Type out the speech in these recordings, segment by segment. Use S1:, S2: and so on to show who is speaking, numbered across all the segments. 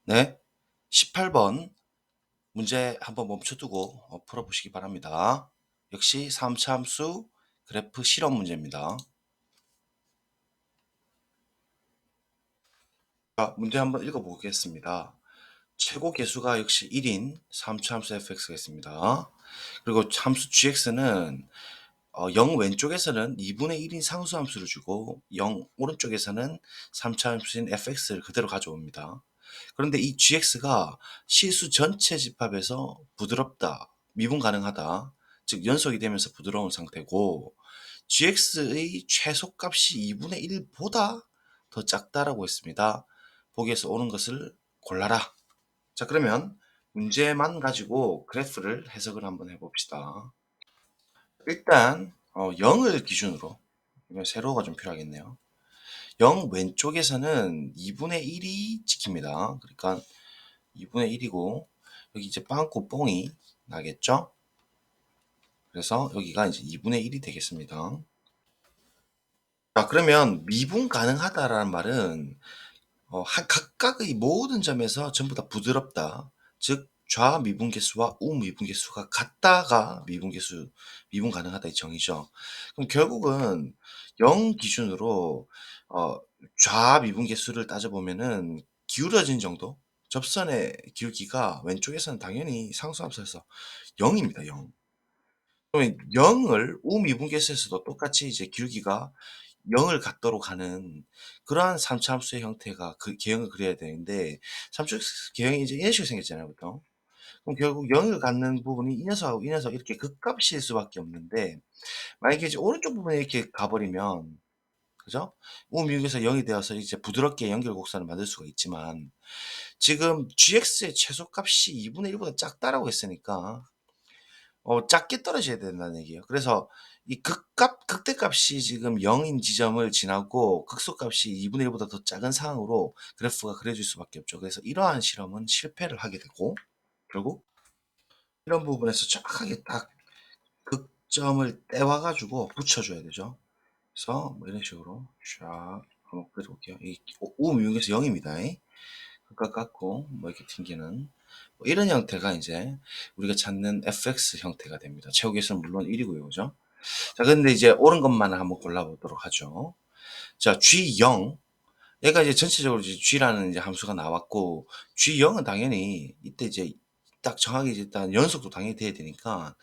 S1: 네. 18번 문제 한번 멈춰두고 풀어보시기 바랍니다. 역시 3차 함수 그래프 실험 문제입니다. 자, 문제 한번 읽어보겠습니다. 최고 계수가 역시 1인 3차 함수 fx가 있습니다. 그리고 함수 gx는 0 왼쪽에서는 2분의 1인 상수함수를 주고 0 오른쪽에서는 3차 함수인 fx를 그대로 가져옵니다. 그런데 이 gx가 실수 전체 집합에서 부드럽다, 미분 가능하다, 즉 연속이 되면서 부드러운 상태고 gx의 최소값이 2분의 1보다 더 작다라고 했습니다. 보기에서 오는 것을 골라라. 자, 그러면 문제만 가지고 그래프를 해석을 한번 해봅시다. 일단 0을 기준으로, 이건 세로가 좀 필요하겠네요. 0 왼쪽에서는 2분의 1이 찍힙니다. 그러니까 2분의 1이고 여기 이제 빵꾸 뽕이 나겠죠? 그래서 여기가 이제 2분의 1이 되겠습니다. 자, 그러면 미분 가능하다라는 말은 각각의 모든 점에서 전부 다 부드럽다. 즉 좌미분계수와 우미분계수가 같다가 미분계수, 미분 가능하다 이 정의죠. 그럼 결국은 0 기준으로 어, 좌미분계수를 따져보면은 기울어진 정도, 접선의 기울기가 왼쪽에서는 당연히 상수함수에서 0입니다. 0. 그러면 0을 우미분계수에서도 똑같이 이제 기울기가 0을 갖도록 하는 그러한 3차 함수의 형태가 그 개형을 그려야 되는데 3차 개형이 이제 이런 식으로 생겼잖아요, 보통. 그럼 결국 0을 갖는 부분이 이 녀석하고 이 녀석 이렇게 극값일 수밖에 없는데 만약에 이제 오른쪽 부분에 이렇게 가버리면 그죠? 우미분에서 0이 되어서 이제 부드럽게 연결곡선을 만들 수가 있지만 지금 gx의 최소값이 2분의 1보다 작다라고 했으니까 작게 떨어져야 된다는 얘기예요. 그래서 이 극대값이 지금 0인 지점을 지나고 극소값이 2분의 1보다 더 작은 상황으로 그래프가 그려질 수밖에 없죠. 그래서 이러한 실험은 실패를 하게 되고 결국 이런 부분에서 정확하게 딱 극점을 떼와 가지고 붙여줘야 되죠. 그래서 뭐 이런 식으로 쫙 한번 그려볼게요. 이 우미분에서 0입니다. 극각 깎고 뭐 이렇게 튕기는 뭐 이런 형태가 이제 우리가 찾는 fx 형태가 됩니다. 최고계수는 물론 1이고요. 그죠? 자, 근데 이제 옳은 것만 한번 골라보도록 하죠. 자, G0. 얘가 이제 전체적으로 이제 G라는 이제 함수가 나왔고, G0은 당연히 이때 이제 딱 정하게 이제 일단 연속도 당연히 돼야 되니까,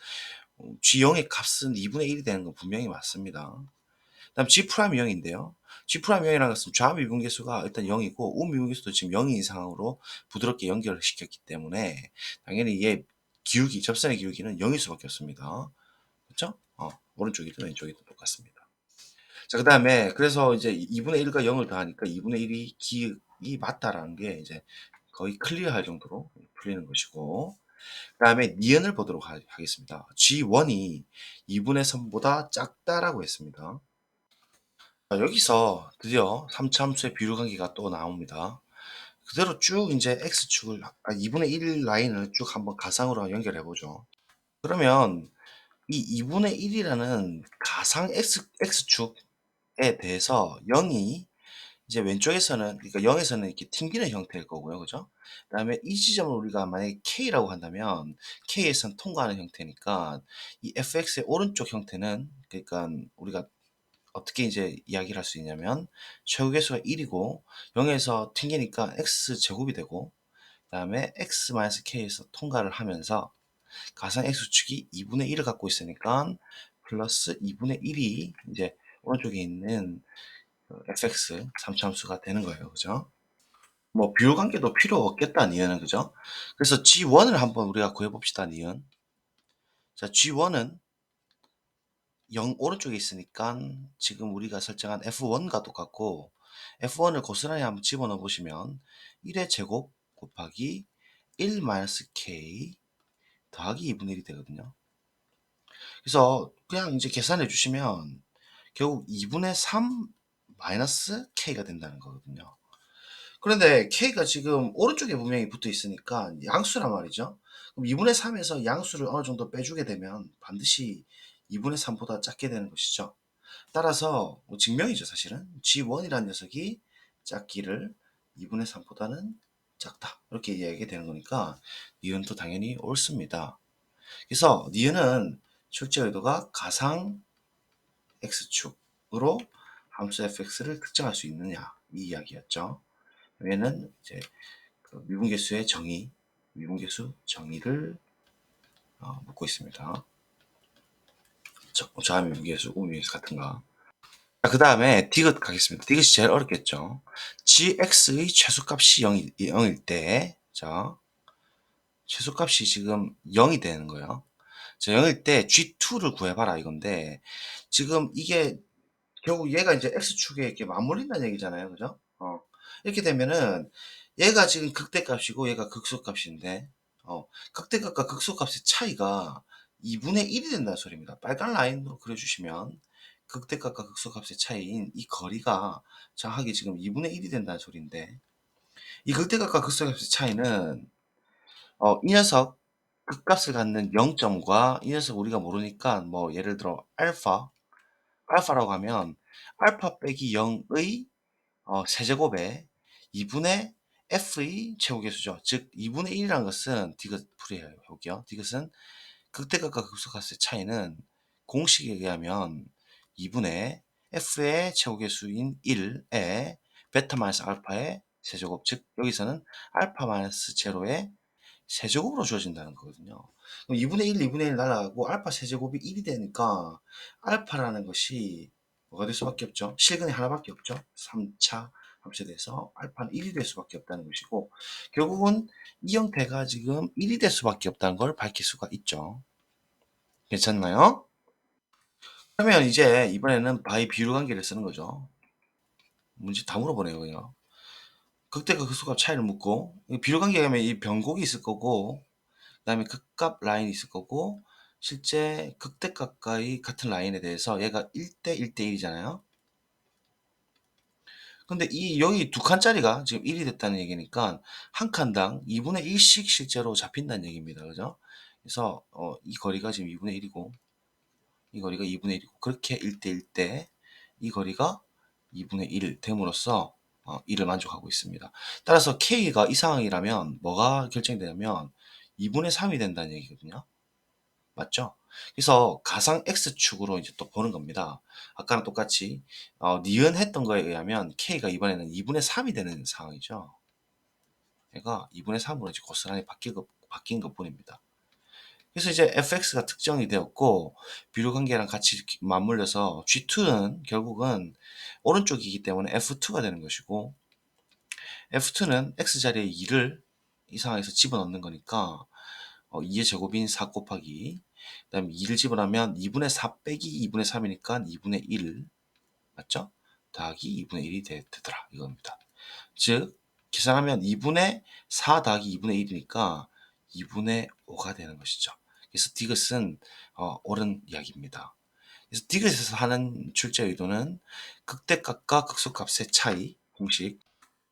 S1: G0의 값은 2분의 1이 되는 건 분명히 맞습니다. 다음 G 프라임 0인데요. G 프라임 0이라는 것은 좌미분계수가 일단 0이고, 우미분계수도 지금 0인 이상으로 부드럽게 연결을 시켰기 때문에, 당연히 얘 기울기, 접선의 기울기는 0일 수밖에 없습니다. 그렇죠? 오른쪽이든 왼쪽이든 똑같습니다. 자, 그 다음에 그래서 이제 2분의 1과 0을 더하니까 2분의 1이 기억이 맞다라는 게 이제 거의 클리어할 정도로 풀리는 것이고 그 다음에 니은을 보도록 하겠습니다. G1이 2분의 3보다 작다라고 했습니다. 자, 여기서 드디어 3차 함수의 비율 관계가 또 나옵니다. 그대로 쭉 이제 X축을 2분의 1 라인을 쭉 한번 가상으로 연결해 보죠. 그러면 이 2분의 1이라는 가상 X축에 대해서 0이 이제 왼쪽에서는 그러니까 0에서는 이렇게 튕기는 형태일 거고요. 그죠? 그다음에 이 지점을 우리가 만약에 K라고 한다면 K에선 통과하는 형태니까 이 fx의 오른쪽 형태는 그러니까 우리가 어떻게 이제 이야기를 할 수 있냐면 최고계수가 1이고 0에서 튕기니까 x 제곱이 되고 그다음에 x-k에서 통과를 하면서 가상 x축이 2분의 1을 갖고 있으니까 플러스 2분의 1이 이제 오른쪽에 있는 fx 3참수가 되는 거예요. 그죠? 뭐 비율 관계도 필요 없겠다 니은은 그죠? 그래서 G1을 한번 우리가 구해 봅시다 니은. 자, G1은 0 오른쪽에 있으니까 지금 우리가 설정한 F1과 똑같고 F1을 고스란히 한번 집어넣어 보시면 1의 제곱 곱하기 1-k 더하기 2분의 1이 되거든요. 그래서 그냥 이제 계산해 주시면 결국 2분의 3 마이너스 k가 된다는 거거든요. 그런데 k가 지금 오른쪽에 분명히 붙어 있으니까 양수란 말이죠. 그럼 2분의 3에서 양수를 어느 정도 빼주게 되면 반드시 2분의 3보다 작게 되는 것이죠. 따라서 증명이죠, 사실은. G1이라는 녀석이 작기를 2분의 3보다는 작다. 이렇게 이야기가 되는 거니까 니은도 당연히 옳습니다. 그래서 니은은 출제 의도가 가상 x축으로 함수 fx를 특정할 수 있느냐 이 이야기였죠. 얘는 이제 그 미분계수의 정의, 미분계수 정의를 묻고 있습니다. 저하미분계수, 우미분계수 같은가. 그 다음에 디귿 가겠습니다. 디귿이 제일 어렵겠죠. gx의 최소값이 0일 때, 자, 최소값이 지금 0이 되는 거예요. 자, 0일 때 g2를 구해봐라 이건데, 지금 이게 결국 얘가 이제 x축에 이렇게 맞물린다는 얘기잖아요. 그죠? 이렇게 되면은 얘가 지금 극대값이고 얘가 극소값인데, 극대값과 극소값의 차이가 2분의 1이 된다는 소리입니다. 빨간 라인으로 그려주시면 극대값과 극소값의 차이인 이 거리가 정확하게 지금 2분의 1이 된다는 소리인데, 이 극대값과 극소값의 차이는 이 녀석 극값을 갖는 0점과 이 녀석 우리가 모르니까 뭐 예를 들어 알파라고 하면 알파 빼기 0의 세제곱에 2분의 f의 최고계수죠. 즉 2분의 1이라는 것은 디귿 풀이에요. 여기요. 디귿은 극대값과 극소값의 차이는 공식에 의하면 2분의 f의 최고계수인 1에 베타 마이너스 알파의 세제곱, 즉 여기서는 알파 마이너스 제로의 세제곱으로 주어진다는 거거든요. 그럼 2분의 1, 2분의 1 날아가고 알파 세제곱이 1이 되니까 알파라는 것이 뭐가 될 수밖에 없죠? 실근이 하나밖에 없죠? 3차 함수에 대해서 알파는 1이 될 수밖에 없다는 것이고, 결국은 이 형태가 지금 1이 될 수밖에 없다는 걸 밝힐 수가 있죠. 괜찮나요? 그러면 이제 이번에는 바이 비율 관계를 쓰는 거죠. 문제 다 물어보네요, 그냥. 극대값 극소값 차이를 묻고, 비율 관계에 하면 이 변곡이 있을 거고, 그 다음에 극값 라인이 있을 거고, 실제 극대 가까이 같은 라인에 대해서 얘가 1대 1대 1이잖아요. 근데 여기 두 칸짜리가 지금 1이 됐다는 얘기니까 한 칸당 2분의 1씩 실제로 잡힌다는 얘기입니다. 그죠? 그래서 이 거리가 지금 2분의 1이고 이 거리가 2분의 1이고 그렇게 1대 1대 이 거리가 2분의 1 됨으로써 1을 만족하고 있습니다. 따라서 K가 이 상황이라면 뭐가 결정되냐면 2분의 3이 된다는 얘기거든요. 맞죠? 그래서 가상 X축으로 이제 또 보는 겁니다. 아까랑 똑같이 니은했던 거에 의하면 K가 이번에는 2분의 3이 되는 상황이죠. 얘가 2분의 3으로 이제 고스란히 바뀐 것뿐입니다. 그래서 이제 fx가 특정이 되었고 비율 관계랑 같이 이렇게 맞물려서 g2는 결국은 오른쪽이기 때문에 f2가 되는 것이고, f2는 x자리에 2를 이 상황에서 집어넣는 거니까 2의 제곱인 4 곱하기 그 다음에 2를 집어넣으면 2분의 4 빼기 2분의 3이니까 2분의 1 맞죠? 더하기 2분의 1이 되더라 이겁니다. 즉 계산하면 2분의 4 더하기 2분의 1이니까 2분의 5가 되는 것이죠. 그래서 디귿은 옳은 이야기입니다. 그래서 디귿에서 하는 출제 의도는 극대값과 극소값의 차이 공식,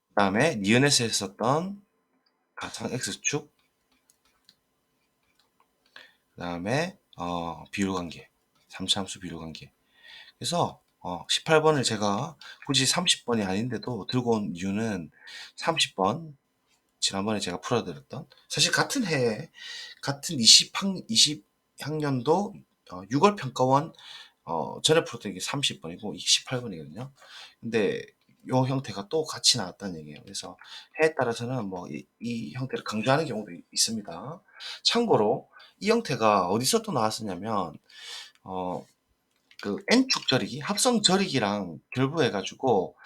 S1: 그 다음에 니은에서 했었던 가상 x축, 그 다음에 비율관계, 3차함수 비율관계. 그래서 18번을 제가 굳이 30번이 아닌데도 들고 온 이유는 30번 지난번에 제가 풀어드렸던 사실 같은 해에 같은 20학년도 6월 평가원 전에 풀었던 게 30번이고 이게 18번이거든요. 근데 요 형태가 또 같이 나왔다는 얘기예요. 그래서 해에 따라서는 뭐 이 형태를 강조하는 경우도 있습니다. 참고로 이 형태가 어디서 또 나왔었냐면 그 n축 절이기, 합성 절이기랑 결부해가지고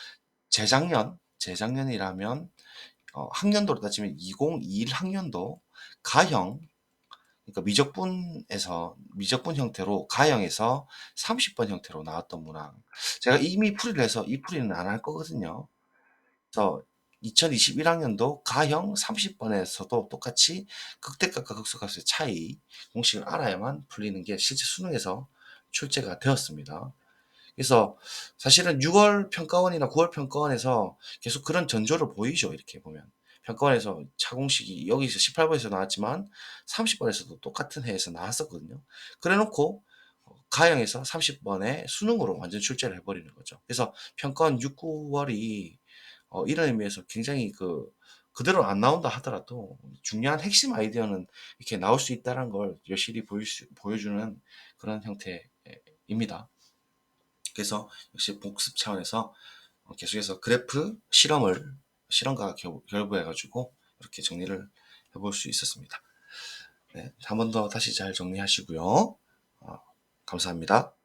S1: 재작년이라면 학년도로 따지면 2021 학년도 가형, 그러니까 미적분 형태로 가형에서 30번 형태로 나왔던 문항. 제가 이미 풀이를 해서 이 풀이는 안 할 거거든요. 그래서 2021학년도 가형 30번에서도 똑같이 극대값과 극소값의 차이 공식을 알아야만 풀리는 게 실제 수능에서 출제가 되었습니다. 그래서 사실은 6월 평가원이나 9월 평가원에서 계속 그런 전조를 보이죠. 이렇게 보면. 평가원에서 차공식이 여기서 18번에서 나왔지만 30번에서도 똑같은 해에서 나왔었거든요. 그래 놓고 가형에서 30번에 수능으로 완전 출제를 해버리는 거죠. 그래서 평가원 6, 9월이 이런 의미에서 굉장히 그대로 안 나온다 하더라도 중요한 핵심 아이디어는 이렇게 나올 수 있다는 걸 여실히 보여주는 그런 형태입니다. 그래서 역시 복습 차원에서 계속해서 그래프 실험과 결부해가지고 이렇게 정리를 해볼 수 있었습니다. 네, 한 번 더 다시 잘 정리하시고요. 감사합니다.